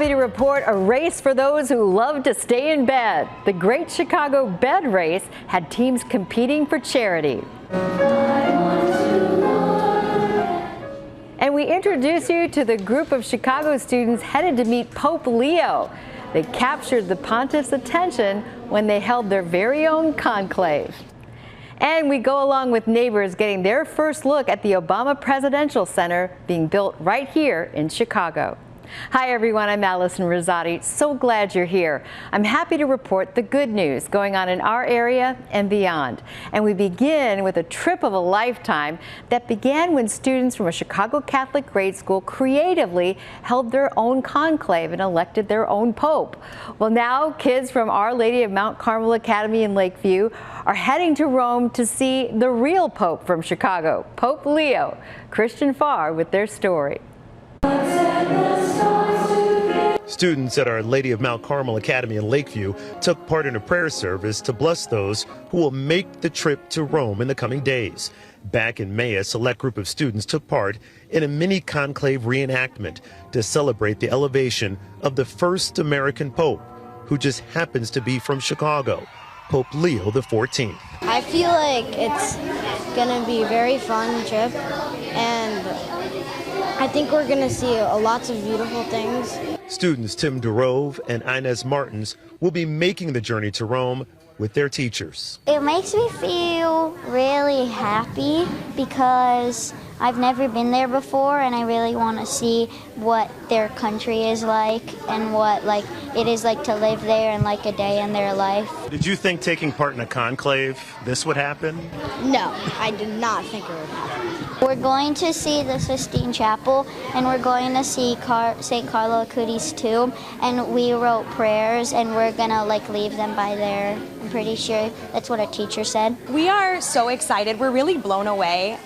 happy to report a race for those who love to stay in bed. The Great Chicago Bed Race had teams competing for charity. And we introduce you to the group of Chicago students headed to meet Pope Leo. They captured the pontiff's attention when they held their very own conclave. And we go along with neighbors getting their first look at the Obama Presidential Center being built right here in Chicago. Hi everyone, I'm Allison Rosati. So glad you're here. I'm happy to report the good news going on in our area and beyond. And we begin with a trip of a lifetime that began when students from a Chicago Catholic grade school creatively held their own conclave and elected their own pope. Well, now kids from Our Lady of Mount Carmel Academy in Lakeview are heading to Rome to see the real pope from Chicago, Pope Leo. Christian Farr with their story. Students at Our Lady of Mount Carmel Academy in Lakeview took part in a prayer service to bless those who will make the trip to Rome in the coming days. Back in May, a select group of students took part in a mini conclave reenactment to celebrate the elevation of the first American pope, who just happens to be from Chicago, Pope Leo XIV. I feel like it's going to be a very fun trip, and I think we're going to see lots of beautiful things. Students Tim Durove and Inez Martins will be making the journey to Rome with their teachers. It makes me feel really happy because I've never been there before, and I really want to see what their country is like and what it is like to live there and like a day in their life. Did you think taking part in a conclave, this would happen? No, I did not think it would happen. We're going to see the Sistine Chapel, and we're going to see St. Carlo Acuti's tomb, and we wrote prayers, and we're going to leave them by there. I'm pretty sure that's what our teacher said. We are so excited. We're really blown away.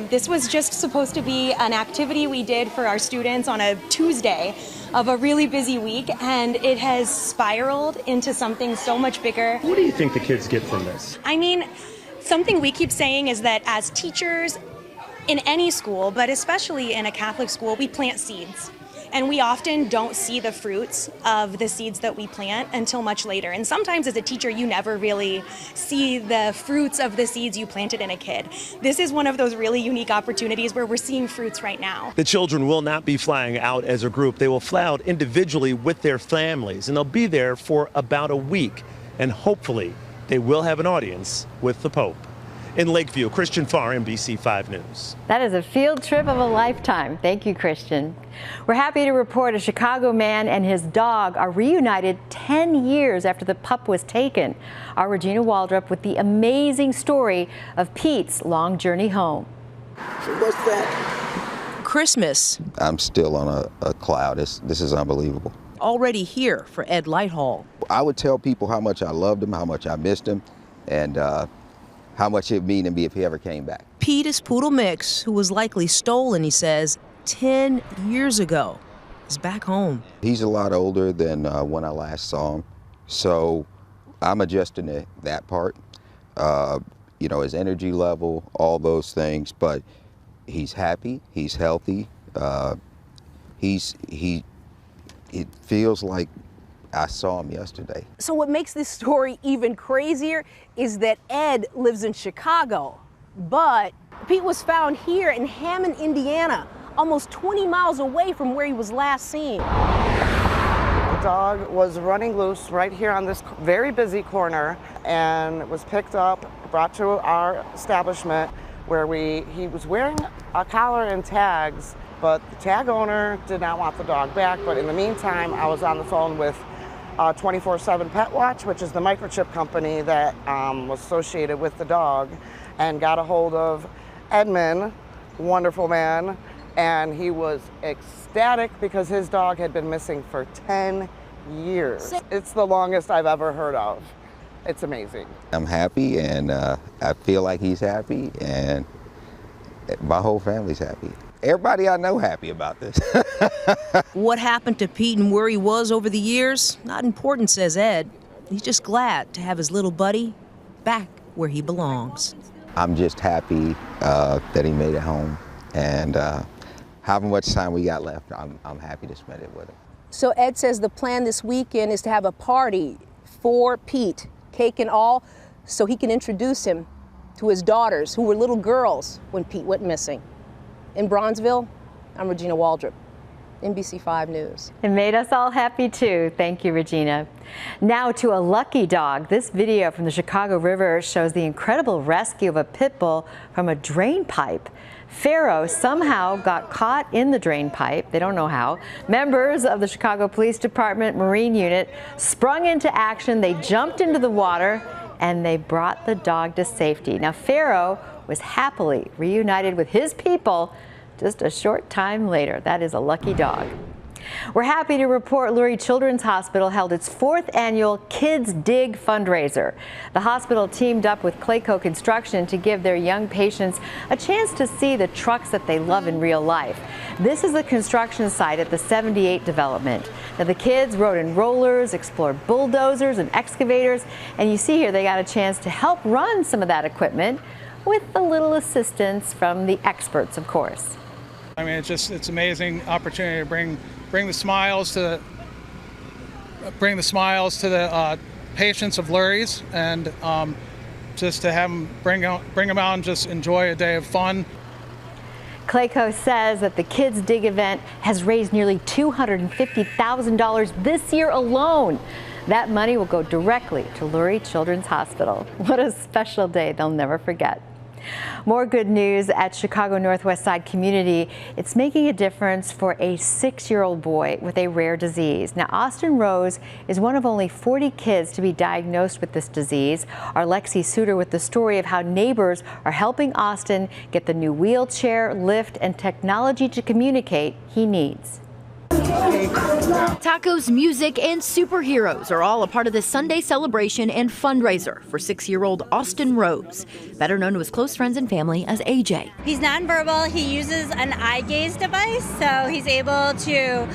This was just supposed to be an activity we did for our students on a Tuesday of a really busy week, and it has spiraled into something so much bigger. What do you think the kids get from this? I mean, something we keep saying is that as teachers in any school, but especially in a Catholic school, we plant seeds. And we often don't see the fruits of the seeds that we plant until much later. And sometimes as a teacher, you never really see the fruits of the seeds you planted in a kid. This is one of those really unique opportunities where we're seeing fruits right now. The children will not be flying out as a group. They will fly out individually with their families, and they'll be there for about a week. And hopefully, they will have an audience with the Pope. In Lakeview, Christian Farr, NBC 5 News. That is a field trip of a lifetime. Thank you, Christian. We're happy to report a Chicago man and his dog are reunited 10 years after the pup was taken. Our Regina Waldrop with the amazing story of Pete's long journey home. So what's that? Christmas. I'm still on a cloud. This is unbelievable. Already here for Ed Lighthall. I would tell people how much I loved him, how much I missed him, and how much it would mean to me if he ever came back. Pete is Poodle Mix, who was likely stolen, he says, 10 years ago. He's back home. He's a lot older than when I last saw him, so I'm adjusting to that part. His energy level, all those things, but he's happy, he's healthy, it feels like I saw him yesterday. So what makes this story even crazier is that Ed lives in Chicago, but Pete was found here in Hammond, Indiana, almost 20 miles away from where he was last seen. The dog was running loose right here on this very busy corner and was picked up, brought to our establishment where he was wearing a collar and tags, but the tag owner did not want the dog back. But in the meantime, I was on the phone with 24/7 Pet Watch, which is the microchip company that was associated with the dog, and got a hold of Edmund, wonderful man, and he was ecstatic because his dog had been missing for 10 years. It's the longest I've ever heard of. It's amazing. I'm happy, and I feel like he's happy, and my whole family's happy. Everybody I know happy about this. What happened to Pete and where he was over the years? Not important, says Ed. He's just glad to have his little buddy back where he belongs. I'm just happy that he made it home, and however much time we got left, I'm happy to spend it with him. So Ed says the plan this weekend is to have a party for Pete, cake and all, so he can introduce him to his daughters, who were little girls when Pete went missing. In Bronzeville, I'm Regina Waldrop, NBC5 News. It made us all happy too. Thank you, Regina. Now to a lucky dog. This video from the Chicago River shows the incredible rescue of a pit bull from a drain pipe. Pharaoh somehow got caught in the drain pipe. They don't know how. Members of the Chicago Police Department Marine Unit sprung into action. They jumped into the water and they brought the dog to safety. Now, Pharaoh was happily reunited with his people just a short time later. That is a lucky dog. We're happy to report Lurie Children's Hospital held its 4th annual Kids Dig fundraiser. The hospital teamed up with Clayco Construction to give their young patients a chance to see the trucks that they love in real life. This is the construction site at the 78 development. Now, the kids rode in rollers, explored bulldozers and excavators, and you see here they got a chance to help run some of that equipment with a little assistance from the experts, of course. I mean, it's amazing opportunity to bring the smiles to the patients of Lurie's, and just to have them bring them out and just enjoy a day of fun. Clayco says that the Kids Dig event has raised nearly $250,000 this year alone. That money will go directly to Lurie Children's Hospital. What a special day they'll never forget. More good news at Chicago Northwest Side Community. It's making a difference for a 6-year-old boy with a rare disease. Now, Austin Rose is one of only 40 kids to be diagnosed with this disease. Our Lexi Suter with the story of how neighbors are helping Austin get the new wheelchair, lift, and technology to communicate he needs. Tacos, music, and superheroes are all a part of the Sunday celebration and fundraiser for 6-year-old Austin Rose, better known to his close friends and family as AJ. He's nonverbal. He uses an eye gaze device, so he's able to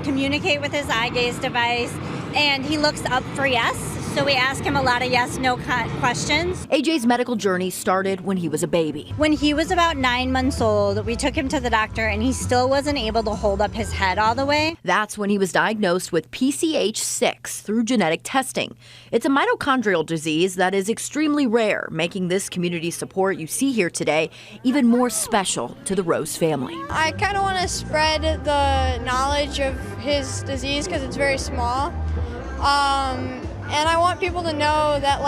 communicate with his eye gaze device, and he looks up for yes. So we ask him a lot of yes/no questions. AJ's medical journey started when he was a baby. When he was about 9 months old, we took him to the doctor and he still wasn't able to hold up his head all the way. That's when he was diagnosed with PCH6 through genetic testing. It's a mitochondrial disease that is extremely rare, making this community support you see here today even more special to the Rose family. I kind of want to spread the knowledge of his disease because it's very small. And I want people to know that,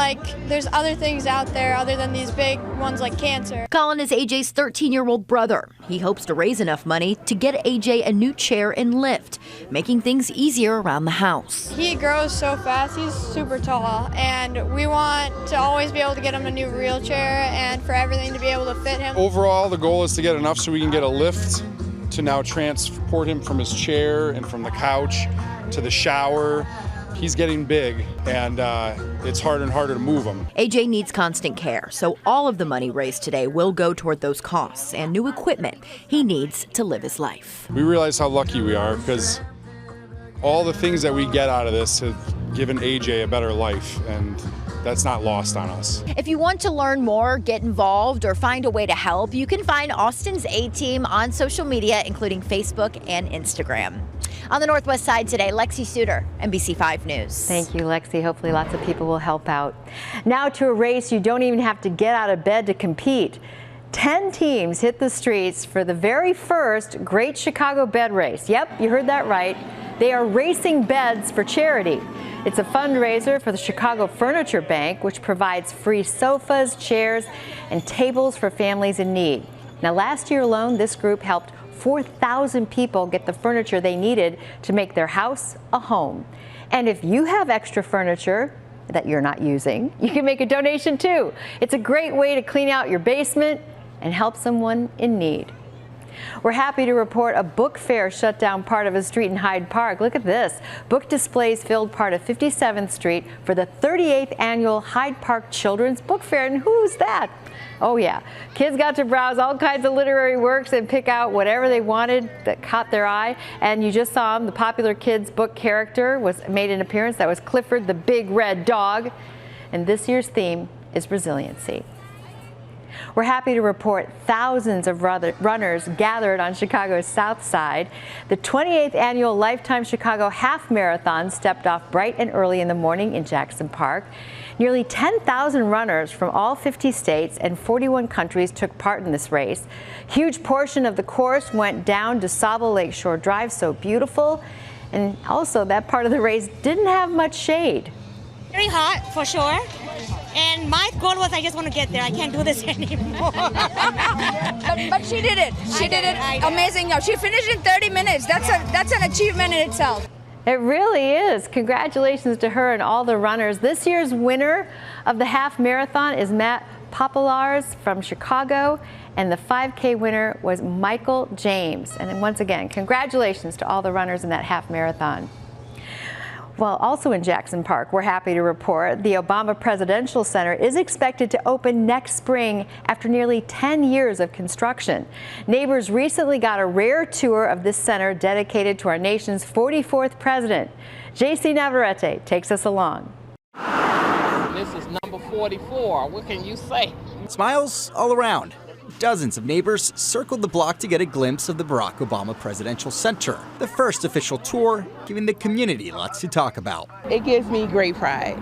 there's other things out there other than these big ones like cancer. Colin is AJ's 13-year-old brother. He hopes to raise enough money to get AJ a new chair and lift, making things easier around the house. He grows so fast. He's super tall, and we want to always be able to get him a new wheelchair and for everything to be able to fit him. Overall, the goal is to get enough so we can get a lift to now transport him from his chair and from the couch to the shower. He's getting big, and it's harder and harder to move him. AJ needs constant care, so all of the money raised today will go toward those costs and new equipment he needs to live his life. We realize how lucky we are because all the things that we get out of this have given AJ a better life, and that's not lost on us. If you want to learn more, get involved, or find a way to help, you can find Austin's A-Team on social media, including Facebook and Instagram. On the Northwest Side today, Lexi Suter, NBC5 News. Thank you, Lexi. Hopefully lots of people will help out. Now to a race you don't even have to get out of bed to compete. 10 teams hit the streets for the very first Great Chicago Bed Race. Yep, you heard that right. They are racing beds for charity. It's a fundraiser for the Chicago Furniture Bank, which provides free sofas, chairs, and tables for families in need. Now, last year alone, this group helped 4,000 people get the furniture they needed to make their house a home. And if you have extra furniture that you're not using, you can make a donation too. It's a great way to clean out your basement and help someone in need. We're happy to report a book fair shut down part of a street in Hyde Park. Look at this. Book displays filled part of 57th Street for the 38th annual Hyde Park Children's Book Fair. And who's that? Oh yeah, kids got to browse all kinds of literary works and pick out whatever they wanted that caught their eye. And you just saw him, the popular kids book character made an appearance. That was Clifford the Big Red Dog. And this year's theme is resiliency. We're happy to report thousands of runners gathered on Chicago's South Side. The 28th annual Lifetime Chicago Half Marathon stepped off bright and early in the morning in Jackson Park. Nearly 10,000 runners from all 50 states and 41 countries took part in this race. Huge portion of the course went down DeSable Lakeshore Drive, so beautiful. And also that part of the race didn't have much shade. Very hot, for sure. And my goal was I just want to get there. I can't do this anymore. but she did it. She did it amazing. She finished in 30 minutes. That's an achievement in itself. It really is. Congratulations to her and all the runners. This year's winner of the half marathon is Matt Popolars from Chicago, and the 5K winner was Michael James. And once again, congratulations to all the runners in that half marathon. Well, also in Jackson Park, we're happy to report the Obama Presidential Center is expected to open next spring after nearly 10 years of construction. Neighbors recently got a rare tour of this center dedicated to our nation's 44th president. JC Navarrete takes us along. This is number 44. What can you say? Smiles all around. Dozens of neighbors circled the block to get a glimpse of the Barack Obama Presidential Center, the first official tour giving the community lots to talk about. It gives me great pride,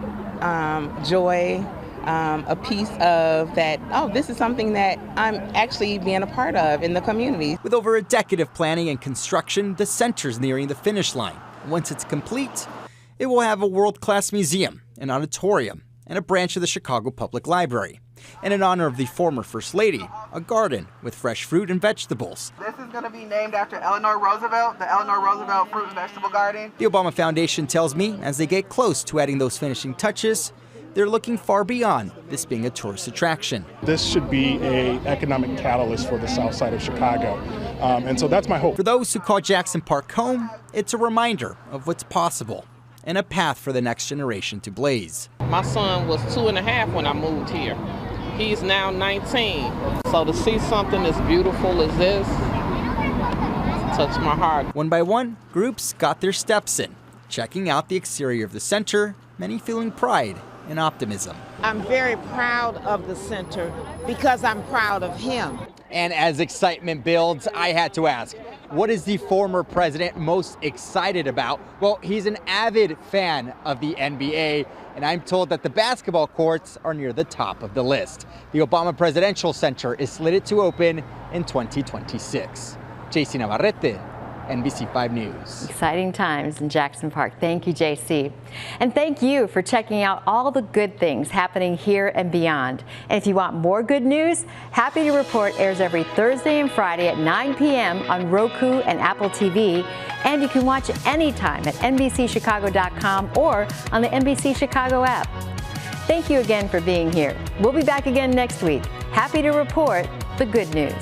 joy, a piece of that, oh, this is something that I'm actually being a part of in the community. With over a decade of planning and construction, the center's nearing the finish line. Once it's complete, it will have a world-class museum, an auditorium, and a branch of the Chicago Public Library. And in honor of the former First Lady, a garden with fresh fruit and vegetables. This is going to be named after Eleanor Roosevelt, the Eleanor Roosevelt Fruit and Vegetable Garden. The Obama Foundation tells me as they get close to adding those finishing touches, they're looking far beyond this being a tourist attraction. This should be an economic catalyst for the south side of Chicago. And so that's my hope. For those who call Jackson Park home, it's a reminder of what's possible and a path for the next generation to blaze. My son was 2.5 when I moved here. He's now 19. So to see something as beautiful as this touched my heart. One by one, groups got their steps in, checking out the exterior of the center, many feeling pride and optimism. I'm very proud of the center because I'm proud of him. And as excitement builds, I had to ask, what is the former president most excited about? Well, he's an avid fan of the NBA, and I'm told that the basketball courts are near the top of the list. The Obama Presidential Center is slated to open in 2026. JC Navarrete, NBC 5 News. Exciting times in Jackson Park. Thank you, JC. And thank you for checking out all the good things happening here and beyond. And if you want more good news, Happy to Report airs every Thursday and Friday at 9 p.m. on Roku and Apple TV. And you can watch anytime at NBCChicago.com or on the NBC Chicago app. Thank you again for being here. We'll be back again next week. Happy to report the good news.